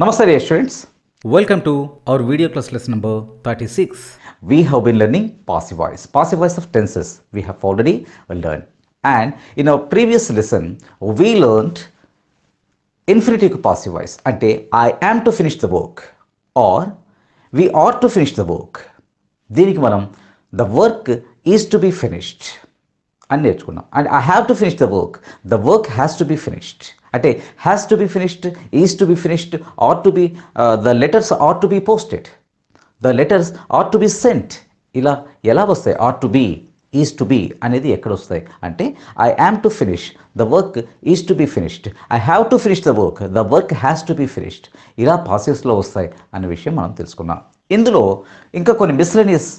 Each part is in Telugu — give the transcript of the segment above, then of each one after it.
Namaste dear students. Welcome to our video class lesson number 36. We have been learning passive voice of tenses we have already learned, and in our previous lesson we learned infinitive passive voice ante I am to finish the work or we ought to finish the work. దీనికి మనం the work is to be finished అని నేర్చుకున్నాం. And I have to finish the work has to be finished అంటే has to be finished, is to be finished, are to be the letters are to be posted, the letters are to be sent. ఇలా ఎలా వస్తాయి? Are to be, is to be అనేది ఎక్కడ వస్తాయి అంటే I am to finish the work is to be finished, I have to finish the work has to be finished. ఇలా పాసివ్స్లో వస్తాయి అనే విషయం మనం తెలుసుకున్నాం. ఇందులో ఇంకా కొన్ని మిస్లెనియస్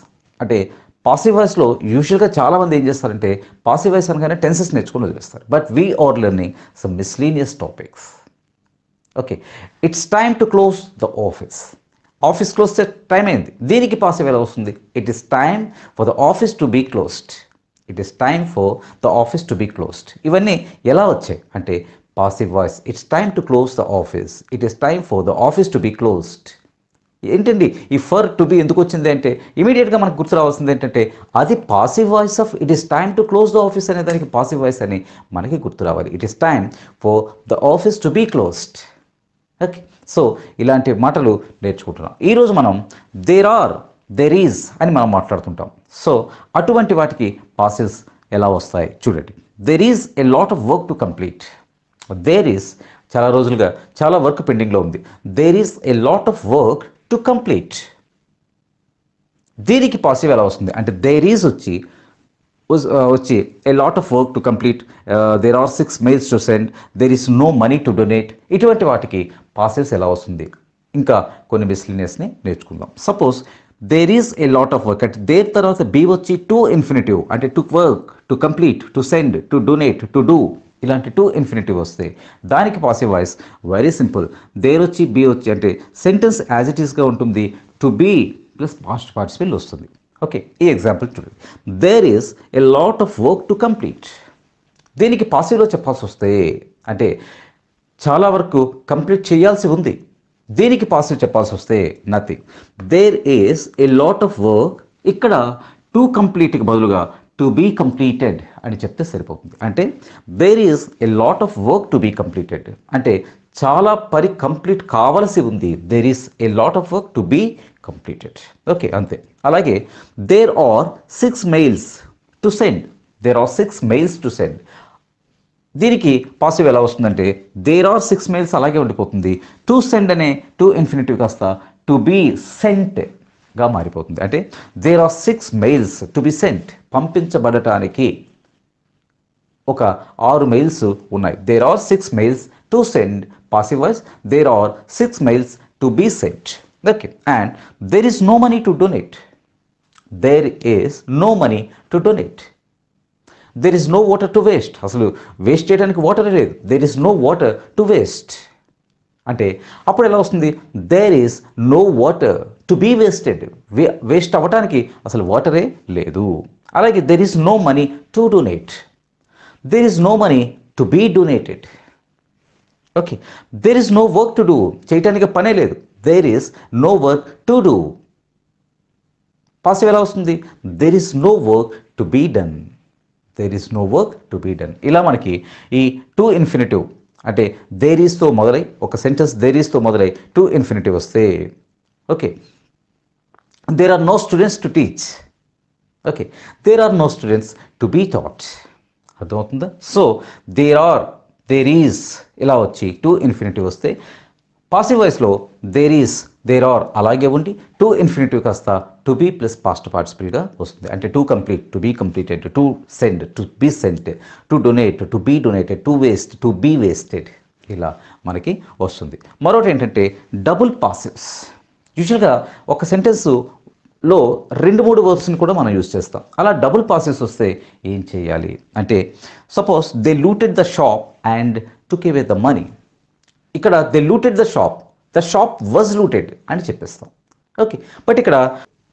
అంటే పాసివ్ వాయిస్లో యూజువల్గా చాలామంది ఏం చేస్తారంటే పాసివ్ వాయిస్ అనగానే టెన్సెస్ నేర్చుకుని వదిలేస్తారు. But we are learning some miscellaneous topics. Okay, it's time to close the office. Office close time అయింది. దీనికి పాసివ్ ఎలా వస్తుంది? It is time for the office to be closed. It is time for the office to be closed. ఇవన్నీ ఎలా వచ్చాయి అంటే passive voice. It's time to close the office, it is time for the office to be closed. ఏంటండి ఈ ఫర్ టు బి ఎందుకు వచ్చింది అంటే ఇమీడియట్గా మనకు గుర్తు రావాల్సింది ఏంటంటే అది passive voice of it is time to close the office అనే దానికి పాసివ్ వాయిస్ అని మనకి గుర్తు రావాలి. It is time for the office to be closed. Okay, so ఇలాంటి మాటలు నేర్చుకుంటున్నాం. ఈరోజు మనం దేర్ ఆర్, దెర్ ఈజ్ అని మనం మాట్లాడుతుంటాం. సో అటువంటి వాటికి పాసివ్స్ ఎలా వస్తాయి చూడండి. There is a lot of work to complete. There is చాలా రోజులుగా చాలా వర్క్ పెండింగ్లో ఉంది. There is a lot of work to complete. దీనికి పాసివ్ ఎలా వస్తుంది అంటే దేర్ ఈజ్ వచ్చి a lot of work to complete, there are 6 mails to send, there is no money to donate. ఇటువంటి వాటికి పాసివ్స్ ఎలా వస్తుంది? ఇంకా కొన్ని మిస్లీనియస్ని నేర్చుకుందాం. Suppose there is a lot of work అంటే దేర్ తర్వాత బి వచ్చి టు ఇన్ఫినిటివ్ అంటే to work, to complete, to send, to donate, to do ఇలాంటి టు ఇన్ఫినిటివ్ వస్తాయి. దానికి passive voice very simple. There వచ్చి బి వచ్చి అంటే సెంటెన్స్ యాజ్ ఇట్ ఈస్గా ఉంటుంది. To be plus past participle వస్తుంది. ఓకే, ఈ ఎగ్జాంపుల్ చూడండి. There is a lot of work to complete. దీనికి పాసివ్లో చెప్పాల్సి వస్తే అంటే చాలా వరకు కంప్లీట్ చేయాల్సి ఉంది. దీనికి పాసివ్ చెప్పాల్సి వస్తే nothing. There is a lot of work, ఇక్కడ టు కంప్లీట్కి బదులుగా టు బీ కంప్లీటెడ్ అని చెప్తే సరిపోతుంది. అంటే there is a lot of work to be completed అంటే చాలా పని కంప్లీట్ కావాల్సి ఉంది. There is a lot of work to be completed. Okay, అంతే. అలాగే there are 6 mails to send. There are 6 mails to send. దీనికి పాసివ్ ఎలా వస్తుందంటే దేర్ ఆర్ 6 మెయిల్స్ అలాగే ఉండిపోతుంది. టు సెండ్ అనే టు ఇన్ఫినిటివ్ కాస్త టు బీ సెంట్ గా మారిపోతుంది. అంటే there are 6 mails to be sent, పంపించబడటానికి ఒక 6 మెయిల్స్ ఉన్నాయి. There are 6 mails to send passive voice. There are 6 mails to be sent. Okay, and there is no money to donate. There is no money to donate. There is no water to waste. అసలు వేస్ట్ చేయడానికి వాటర్ లేదు. There is no water to waste అంటే అప్పుడు ఎలా వస్తుంది? There is no water to be wasted. Waste అవ్వటానికి అసలు వాటరే లేదు. అలాగే there is no money to donate. There is no money to be donated. Okay, there is no work to do. చేయటానికి పనే లేదు. There is no work to do. Passive ఎలా వస్తుంది? There is no work to be done. There is no work to be done. ఇలా మనకి ఈ టు ఇన్ఫినిటివ్ అంటే దేర్ ఈస్తో మొదలై ఒక సెంటెన్స్ దేర్ ఈస్తో మొదలై టు ఇన్ఫినిటివ్ వస్తే okay, there are no students to teach. Okay, there are no students to be taught. అర్థమవుతుందా? సో దేర్ ఈజ్ ఇలా వచ్చి టు ఇన్ఫినిటివ్ వస్తే పాసివ్ వాయిస్లో దేర్ ఈజ్, దేర్ ఆర్ అలాగే ఉండి టు ఇన్ఫినిటివ్ కాస్త టు బీ ప్లస్ పాస్ట్ పార్టిసిపల్గా వస్తుంది. అంటే to complete, to be completed, to send, to be sent, to donate, to be donated, to waste, to be wasted ఇలా మనకి వస్తుంది. మరొకటి ఏంటంటే డబుల్ పాసివ్స్. యూజువల్గా ఒక సెంటెన్స్లో 2-3 వర్డ్స్ని కూడా మనం యూజ్ చేస్తాం. అలా డబుల్ పాసివ్స్ వస్తే ఏం చేయాలి అంటే suppose they looted the shop and took away the money. ఇక్కడ they looted the shop was looted అని చెప్పేస్తాం. ఓకే, బట్ ఇక్కడ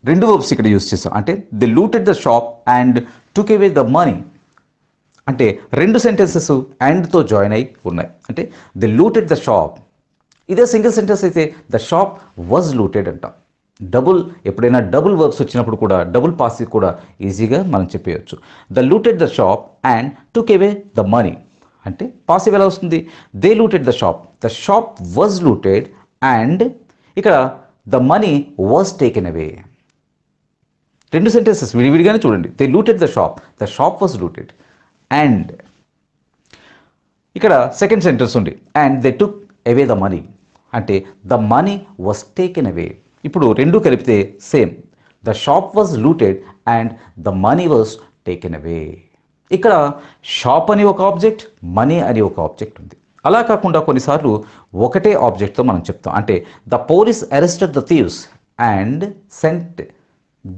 2 వర్బ్స్ ఇక్కడ యూజ్ చేస్తాం. అంటే they looted the shop and took away the money అంటే 2 సెంటెన్సెస్ అండ్తో జాయిన్ అయి ఉన్నాయి. అంటే దే లూటెడ్ ద షాప్ ఇదే సింగిల్ సెంటెన్స్ అయితే ద షాప్ వాజ్ లూటెడ్ అంటాం. ఎప్పుడైనా డబుల్ వర్బ్స్ వచ్చినప్పుడు కూడా డబుల్ పాసివ్ కూడా ఈజీగా మనం చెప్పేయచ్చు. The looted the shop and took away the money అంటే పాసివ్ ఎలా వస్తుంది? They looted the shop was looted and ఇక్కడ the money was taken away. రెండు సెంటెన్సెస్ విడివిడిగానే చూడండి. They looted the shop was looted and ఇక్కడ సెకండ్ సెంటెన్స్ ఉంది and they took away the money అంటే the money was taken away. ఇప్పుడు రెండు కలిపితే same, the shop was looted and the money was taken అవే. ఇక్కడ షాప్ అని ఒక ఆబ్జెక్ట్, మనీ అని ఒక ఆబ్జెక్ట్ ఉంది. అలా కాకుండా కొన్నిసార్లు ఒకటే ఆబ్జెక్ట్తో మనం చెప్తాం. అంటే the police arrested the thieves and sent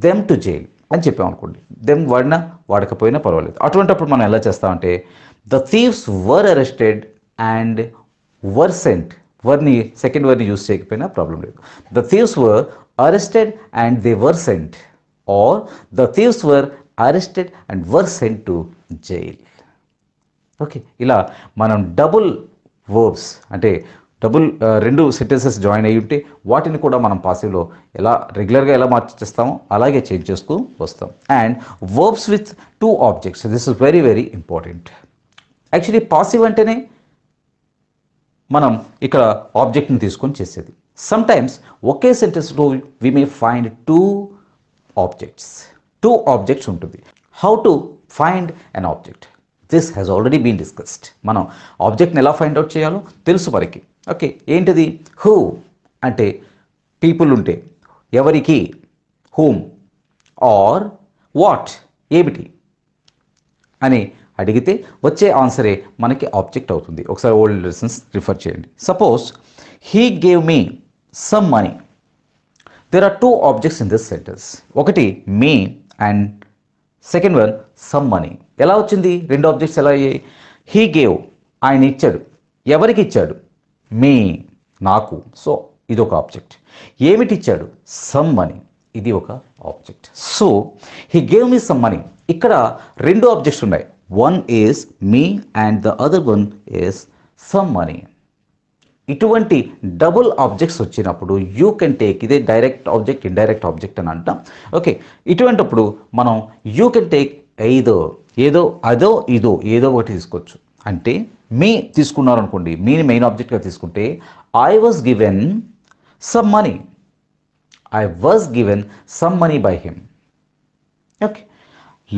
them to jail అని చెప్పాం అనుకోండి. దెమ్ వాడినా వాడకపోయినా పర్వాలేదు. అటువంటిప్పుడు మనం ఎలా చేస్తామంటే the thieves were arrested and were sent. వర్ని సెకండ్ వర్ని యూజ్ చేయకపోయినా ప్రాబ్లం లేదు. The thieves were arrested and they were sent or the thieves were arrested and were sent to jail. Okay, ఇలా మనం డబుల్ వర్బ్స్ అంటే రెండు సెంటెన్సెస్ జాయిన్ అయ్యి ఉంటే వాటిని కూడా మనం పాసివ్లో రెగ్యులర్గా ఎలా మార్చేస్తామో అలాగే చేంజ్ చేస్తూ వస్తాం. And verbs with two objects, this is very very important. Actually passive అంటేనే మనం ఇక్కడ ఆబ్జెక్ట్ని తీసుకొని చేసేది. సమ్ టైమ్స్ ఒకే సెంటెన్స్లో we may find two objects ఉంటుంది. How to find an object, this has already been discussed. మనం ఆబ్జెక్ట్ని ఎలా ఫైండ్ అవుట్ చేయాలో తెలుసు మనకి. ఓకే, ఏంటిది? హూ అంటే పీపుల్ ఉంటే ఎవరికి, హూమ్, ఆర్ వాట్ ఏమిటి అని అడిగితే వచ్చే ఆన్సరే మనకి ఆబ్జెక్ట్ అవుతుంది. ఒకసారి ఓల్డ్ లెసన్స్ రిఫర్ చేయండి. Suppose he gave me some money. There are two objects in this sentence. ఒకటి me and second one some money. ఎలా వచ్చింది? రెండు ఆబ్జెక్ట్స్ ఎలా అయ్యాయి? హీ గేవ్ ఆయన ఇచ్చాడు. ఎవరికి ఇచ్చాడు? మీ, నాకు. సో ఇది ఒక ఆబ్జెక్ట్. ఏమిటి ఇచ్చాడు? Some money. ఇది ఒక object. So he gave me some money. ఇక్కడ రెండు ఆబ్జెక్ట్స్ ఉన్నాయి. One is me and the other one is some money. ఇటువంటి డబుల్ ఆబ్జెక్ట్స్ వచ్చినప్పుడు యూ కెన్ టేక్, ఇదే డైరెక్ట్ ఆబ్జెక్ట్ ఇండైరెక్ట్ ఆబ్జెక్ట్ అని అంటాం. ఓకే, ఇటువంటిప్పుడు మనం యూ కెన్ టేక్ ఏదో ఒకటి తీసుకోవచ్చు. అంటే మీ తీసుకున్నారు అనుకోండి, మీని మెయిన్ ఆబ్జెక్ట్గా తీసుకుంటే I was given some money by him. Okay,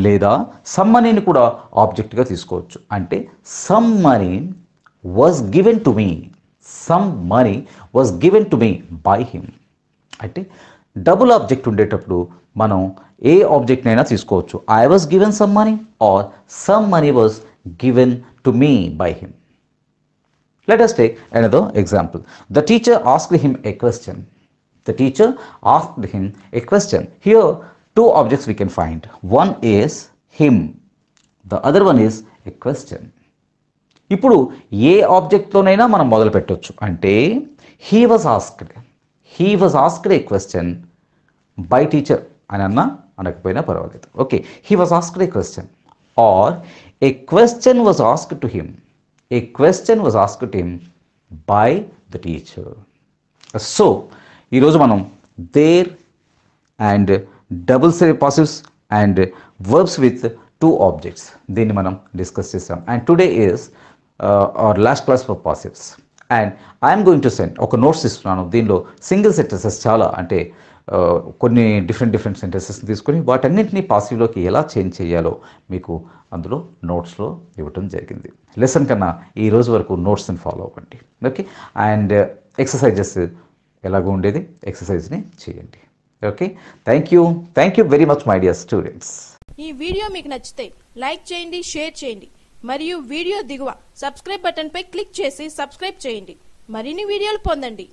లేదా సమ్ మనీని కూడా ఆబ్జెక్ట్గా తీసుకోవచ్చు. అంటే some money was given to me by him. అంటే డబుల్ ఆబ్జెక్ట్ ఉండేటప్పుడు మనం ఏ ఆబ్జెక్ట్నైనా తీసుకోవచ్చు. I was given some money are some money was given to me by him. Let us take another example. The teacher asked him a question. Here, two objects we can find. One is him. The other one is a question. ఇప్పుడు ఏ ఆబ్జెక్ట్లోనైనా మనం మొదలు పెట్టవచ్చు. అంటే he was asked a question by teacher అని అనకపోయినా పర్వాలేదు. Okay, he was asked a question or a question was asked to him. By the teacher. So ఈరోజు మనం there and double passives and verbs with two objects దీన్ని మనం డిస్కస్ చేస్తాం. And today is our last class for passives. And I'm going to send ఒక నోట్స్ ఇస్తున్నాను. దీనిలో సింగిల్ సెంటెన్సెస్ చాలా అంటే కొన్ని డిఫరెంట్ సెంటెన్సెస్ తీసుకొని వాటన్నింటినీ పాసివ్లోకి ఎలా చేంజ్ చేయాలో మీకు అందులో నోట్స్లో ఇవ్వటం జరిగింది. లెసన్ కన్నా ఈ రోజు వరకు నోట్స్ని ఫాలో అవ్వండి. ఓకే, అండ్ ఎక్సర్సైజెస్ ఎలాగో ఉండేది ఎక్సర్సైజ్ని చేయండి. Okay, thank you very much my dear students. ఈ వీడియో మీకు నచ్చితే లైక్ చేయండి, షేర్ చేయండి మరియు వీడియో దిగువ సబ్స్క్రైబ్ బటన్ పై క్లిక్ చేసి సబ్స్క్రైబ్ చేయండి. మరిన్ని వీడియోలు పొందండి.